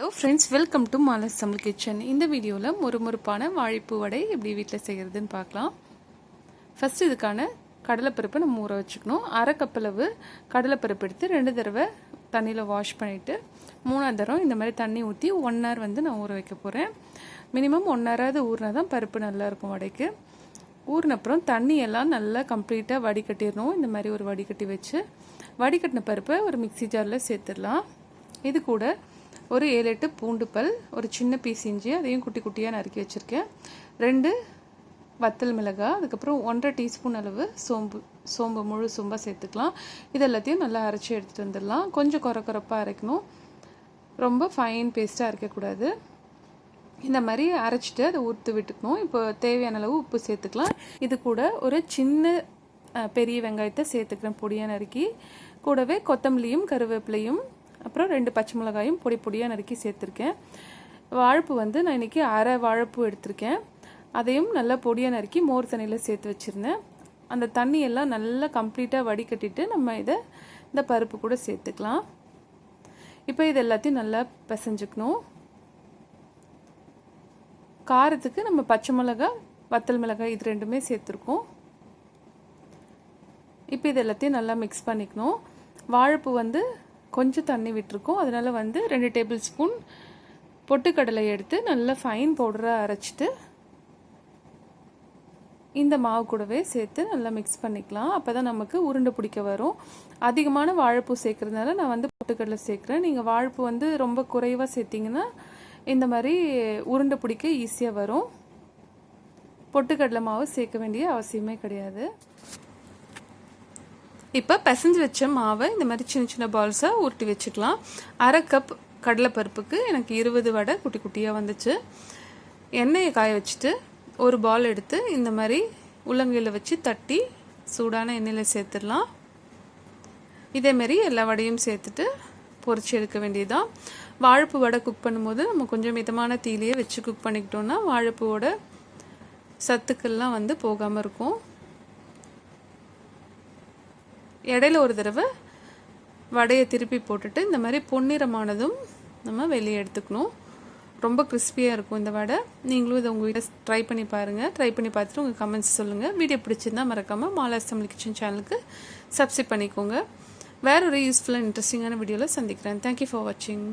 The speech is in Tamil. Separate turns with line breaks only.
Hello friends, welcome to Malasam kitchen. இந்த வீடியோவில் முறுமுறுப்பான வாழைப்பூ வடை எப்படி வீட்டில் செய்கிறதுன்னு பார்க்கலாம். ஃபஸ்ட்டு இதுக்கான கடலைப்பருப்பை நம்ம ஊற வச்சுக்கணும். அரை கப்பளவு கடலைப்பருப்பு எடுத்து 2 தடவை தண்ணியில் வாஷ் பண்ணிவிட்டு 3ஆவது தடவை இந்த மாதிரி தண்ணி ஊற்றி 1 hour நான் ஊற வைக்க போகிறேன். மினிமம் 1 hour ஊறினா தான் பருப்பு நல்லாயிருக்கும் வடைக்கு. ஊறினப்புறம் தண்ணியெல்லாம் நல்லா கம்ப்ளீட்டாக வடிகட்டிடணும். இந்த மாதிரி ஒரு வடிகட்டி வச்சு வடிகட்டின பருப்பை ஒரு மிக்சி ஜாரில் சேர்த்துடலாம். இது கூட ஒரு 7-8 பூண்டு பல், ஒரு சின்ன பீஸ் இஞ்சி, அதையும் குட்டி குட்டியாக நறுக்கி வச்சுருக்கேன். 2 வத்தல் மிளகாய், அதுக்கப்புறம் 1.5 டீஸ்பூன் அளவு சோம்பு முழு சோம்பாக சேர்த்துக்கலாம். இது எல்லாத்தையும் நல்லா அரைச்சி எடுத்துகிட்டு வந்துடலாம். கொஞ்சம் கொரப்பாக அரைக்கணும், ரொம்ப ஃபைன் பேஸ்ட்டாக அரைக்கக்கூடாது. இந்த மாதிரி அரைச்சிட்டு அதை ஊற்று விட்டுக்கணும். இப்போ தேவையான அளவு உப்பு சேர்த்துக்கலாம். இது கூட ஒரு சின்ன பெரிய வெங்காயத்தை சேர்த்துக்கிறேன் பொடியாக நறுக்கி. கூடவே கொத்தமல்லியும் கருவேப்பிலையும் அப்புறம் 2 பச்சை மிளகாயும் பொடியாக நறுக்கி சேர்த்துருக்கேன். வாழைப்பூ நான் இன்றைக்கி அரை வாழைப்பூ எடுத்திருக்கேன். அதையும் நல்லா பொடியாக நறுக்கி மோர் தண்ணியில் சேர்த்து வச்சுருந்தேன். அந்த தண்ணியெல்லாம் நல்லா கம்ப்ளீட்டாக வடிகட்டிட்டு நம்ம இந்த பருப்பு கூட சேர்த்துக்கலாம். இப்போ இது எல்லாத்தையும் நல்லா பிசைஞ்சுக்கணும். காரத்துக்கு நம்ம பச்சை மிளகாய் வத்தல் மிளகாய் இது 2மே சேர்த்துருக்கோம். இப்போ இது எல்லாத்தையும் நல்லா மிக்ஸ் பண்ணிக்கணும். வாழைப்பூ கொஞ்சம் தண்ணி விட்டுருக்கோம். அதனால் 2 டேபிள் ஸ்பூன் பொட்டுக்கடலை எடுத்து நல்லா ஃபைன் பவுடராக அரைச்சிட்டு இந்த மாவு கூடவே சேர்த்து நல்லா மிக்ஸ் பண்ணிக்கலாம். அப்போ தான் நமக்கு உருண்டை பிடிக்க வரும். அதிகமான வாழைப்பூ சேர்க்குறதுனால நான் பொட்டுக்கடலை சேர்க்குறேன். நீங்கள் வாழைப்பூ ரொம்ப குறைவாக சேர்த்திங்கன்னா இந்த மாதிரி உருண்டை பிடிக்க ஈஸியாக வரும். பொட்டுக்கடலை மாவு சேர்க்க வேண்டிய அவசியமே கிடையாது. இப்போ பிசைஞ்சு வச்ச மாவை இந்த மாதிரி சின்ன சின்ன பால்ஸாக உருட்டி வச்சுக்கலாம். அரை கப் கடலைப்பருப்புக்கு எனக்கு 20 வடை குட்டி குட்டியாக வந்துச்சு. எண்ணெயை காய வச்சுட்டு ஒரு பால் எடுத்து இந்த மாதிரி உள்ளங்கையில் வச்சு தட்டி சூடான எண்ணெயில் சேர்த்துடலாம். இதேமாரி எல்லா வடையும் சேர்த்துட்டு பொரிச்சு எடுக்க வேண்டியதுதான். வாழைப்பூ வடை குக் பண்ணும்போது நம்ம கொஞ்சம் மிதமான தீலையே வச்சு குக் பண்ணிக்கிட்டோன்னா வாழைப்பூவோட சத்துக்கள்லாம் போகாமல் இருக்கும். இடையில ஒரு தடவை வடையை திருப்பி போட்டுட்டு இந்த மாதிரி பொன்னிறமானதும் நம்ம வெளியே எடுத்துக்கணும். ரொம்ப கிறிஸ்பியாக இருக்கும் இந்த வடை. நீங்களும் இதை உங்கள் வீட்டில் ட்ரை பண்ணி பாருங்கள். ட்ரை பண்ணி பார்த்துட்டு உங்கள் கமெண்ட்ஸ் சொல்லுங்கள். வீடியோ பிடிச்சிருந்தால் மறக்காமல் மாலசம் கிச்சன் சேனலுக்கு சப்ஸ்கிரைப் பண்ணிக்கோங்க. வேற ஒரு யூஸ்ஃபுல்லாக இன்ட்ரெஸ்டிங்கான வீடியோவில் சந்திக்கிறேன். தேங்க்யூ ஃபார் வாட்சிங்.